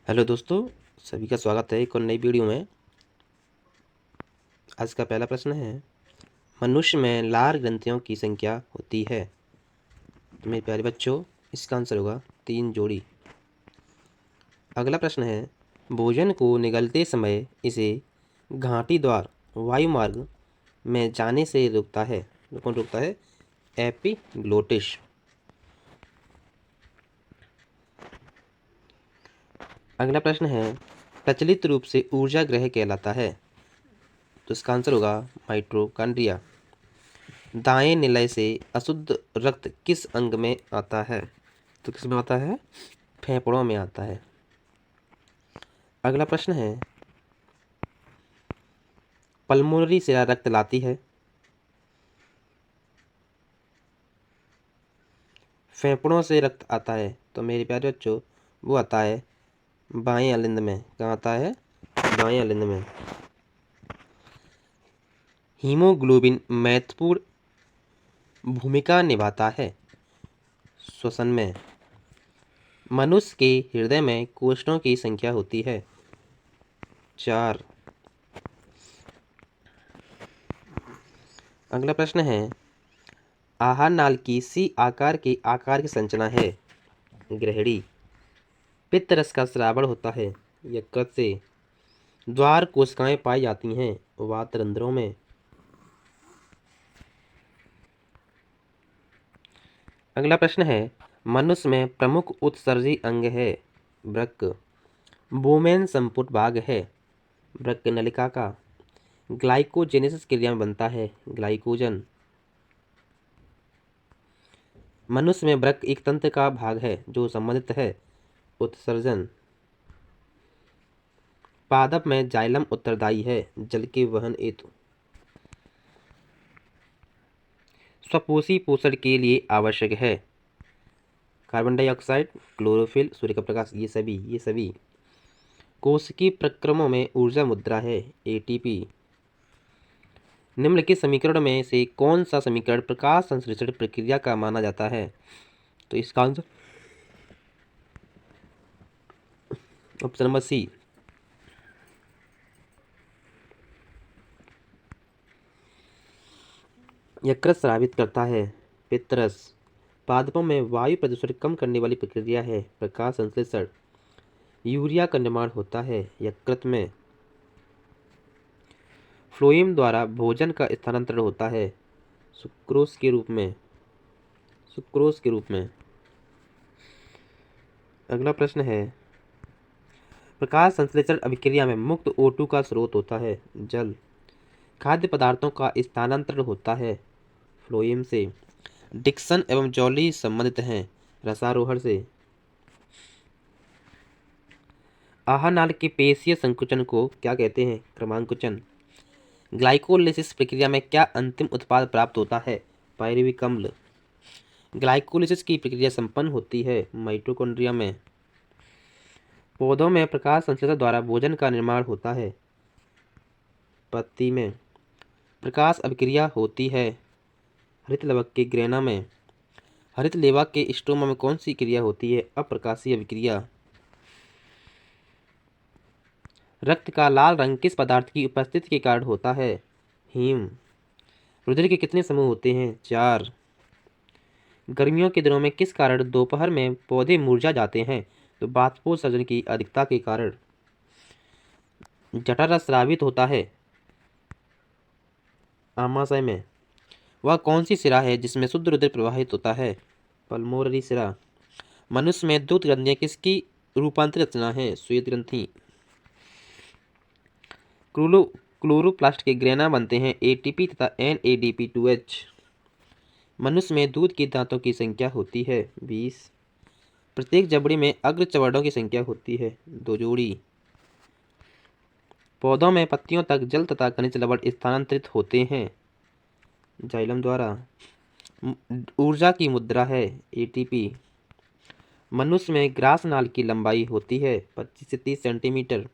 Hello दोस्तों, सभी का स्वागत है एक और नई वीडियो में। आज का पहला प्रश्न है, मनुष्य में लार ग्रंथियों की संख्या होती है। तो मेरे प्यारे बच्चों, इसका आंसर होगा 3 जोड़ी। अगला प्रश्न है, भोजन को निगलते समय इसे घाटी द्वार वायुमार्ग में जाने से रोकता है। तो कौन रोकता है? एपिग्लोटिस। अगला प्रश्न है, प्रचलित रूप से ऊर्जा ग्रह कहलाता है। तो इसका आंसर होगा माइटोकॉन्ड्रिया। दाएं निलय से अशुद्ध रक्त किस अंग में आता है? तो किस में आता है? फेफड़ों में आता है। अगला प्रश्न है, पल्मोनरी शिरा रक्त लाती है। फेफड़ों से रक्त आता है तो मेरे प्यारे बच्चों वो आता है बाएं अलिंद में। कहाँ आता है? बाएं अलिंद में। हीमोग्लोबिन महत्वपूर्ण भूमिका निभाता है श्वसन में। मनुष्य के हृदय में कोष्ठों की संख्या होती है 4। अगला प्रश्न है, आहार नाल की सी आकार की संरचना है ग्रहणी। पित्त रस का स्रावण होता है यकृत से। द्वार कोशिकाएं पाई जाती हैं वात रंध्रों में। अगला प्रश्न है, मनुष्य में प्रमुख उत्सर्जी अंग है वृक्क। बोमेन संपुट भाग है वृक्क नलिका का। ग्लाइकोजेनेसिस क्रिया में बनता है ग्लाइकोजन। मनुष्य में वृक्क एक तंत्र का भाग है जो संबंधित है उत्सर्जन। पादप में जाइलम उत्तरदायी है जल के वहन हेतु। स्वपोषी पोषण के लिए आवश्यक है कार्बन डाइऑक्साइड, क्लोरोफिल, सूर्य का प्रकाश। ये सभी कोशिकीय प्रक्रमों में ऊर्जा मुद्रा है एटीपी। निम्नलिखित समीकरण में से कौन सा समीकरण प्रकाश संश्लेषण प्रक्रिया का माना जाता है? तो इसका आंसर ऑप्शन नंबर सी। यकृत स्रावित करता है पित्तरस। पादपों में वायु प्रदूषण कम करने वाली प्रक्रिया है प्रकाश संश्लेषण। यूरिया का निर्माण होता है यकृत में। फ्लोएम द्वारा भोजन का स्थानांतरण होता है सुक्रोज के रूप में। अगला प्रश्न है, प्रकाश संश्लेषण अभिक्रिया में मुक्त O2 का स्रोत होता है जल। खाद्य पदार्थों का स्थानांतरण होता है फ्लोएम से। डिक्सन एवं जॉली संबंधित हैं रसारोहण से। आहार नाल के पेशीय संकुचन को क्या कहते हैं? क्रमांकुचन। ग्लाइकोलिसिस प्रक्रिया में क्या अंतिम उत्पाद प्राप्त होता है? पायरुविक अम्ल। ग्लाइकोलिसिस की प्रक्रिया संपन्न होती है माइटोकॉन्ड्रिया में। पौधों में प्रकाश संश्लेषण द्वारा भोजन का निर्माण होता है पत्ती में। प्रकाश अभिक्रिया होती है हरित लवक के ग्रेना में। हरित लेवा के स्ट्रोमा में कौन सी क्रिया होती है? अप्रकाशीय अभिक्रिया। रक्त का लाल रंग किस पदार्थ की उपस्थिति के कारण होता है? हीम। रुधिर के कितने समूह होते हैं? 4। गर्मियों के दिनों में किस कारण दोपहर में पौधे मुरझा जाते हैं? तो बाष्पोत्सर्जन की अधिकता के कारण। जठर स्रावित होता है आमाशय में। वह कौन सी शिरा है जिसमें शुद्ध रुधिर प्रवाहित होता है? पल्मोनरी शिरा। मनुष्य में दूध ग्रंथियां किसकी रूपांतरित रचना है? श्वेत ग्रंथि। क्लोरोप्लास्ट के ग्रेना बनते हैं एटीपी तथा NADP2H। मनुष्य में दूध के दांतों की संख्या होती है 20। प्रत्येक जबड़े में अग्र चवर्णों की संख्या होती है 2 जोड़ी। पौधों में पत्तियों तक जल तथा खनिज लवण स्थानांतरित होते हैं जाइलम द्वारा। ऊर्जा की मुद्रा है एटीपी। मनुष्य में ग्रास नाल की लंबाई होती है 25 से 30 सेंटीमीटर।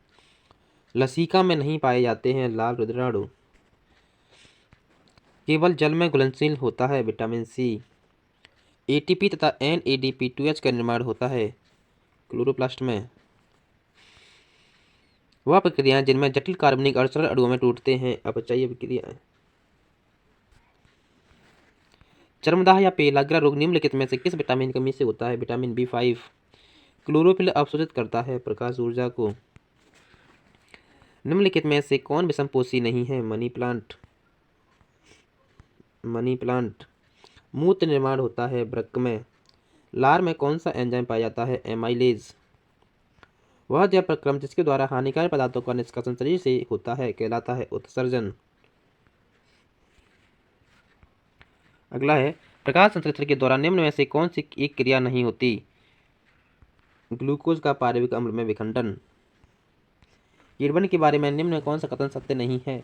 लसिका में नहीं पाए जाते हैं लाल रुधिराणु। केवल जल में घुलनशील होता है विटामिन सी। एटीपी तथा NADP2H का निर्माण होता है क्लोरोप्लास्ट में। वह प्रक्रियाएं जिनमें जटिल कार्बनिक और सरल अणुओं में टूटते हैं अपचयी प्रक्रियाएं। चर्मदाह या पेलाग्रा रोग निम्नलिखित में से किस विटामिन की कमी से होता है? Vitamin B5। क्लोरोफिल अवशोषित करता है प्रकाश ऊर्जा को। निम्नलिखित में से कौन विषमपोषी नहीं है? Money plant. मूत्र निर्माण होता है वृक्क में। लार में कौन सा एंजाइम पाया जाता है? एमाइलेज। वह जैव प्रक्रम जिसके द्वारा हानिकारक पदार्थों का निष्कासन शरीर से होता है कहलाता है उत्सर्जन। अगला है, प्रकाश संश्लेषण के दौरान निम्न में से कौन सी एक क्रिया नहीं होती? ग्लूकोज का पारविक अम्ल में विखंडन। किण्वन के बारे में निम्न में कौन सा कथन सत्य नहीं है?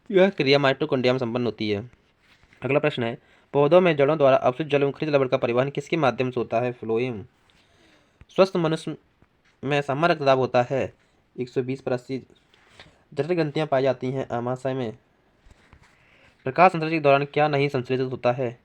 यह क्रिया माइटोकॉन्ड्रिया में संपन्न होती है। अगला प्रश्न है, पौधों में जड़ों द्वारा अवशिष्ट जल एवं खनिज लवण का परिवहन किसके माध्यम से होता है? फ्लोएम। स्वस्थ मनुष्य में सामान्य रक्तदाब होता है 120/80। जटिल ग्रंथियां पाई जाती हैं आमाशय में। प्रकाश संश्लेषण के दौरान क्या नहीं संश्लेषित होता है?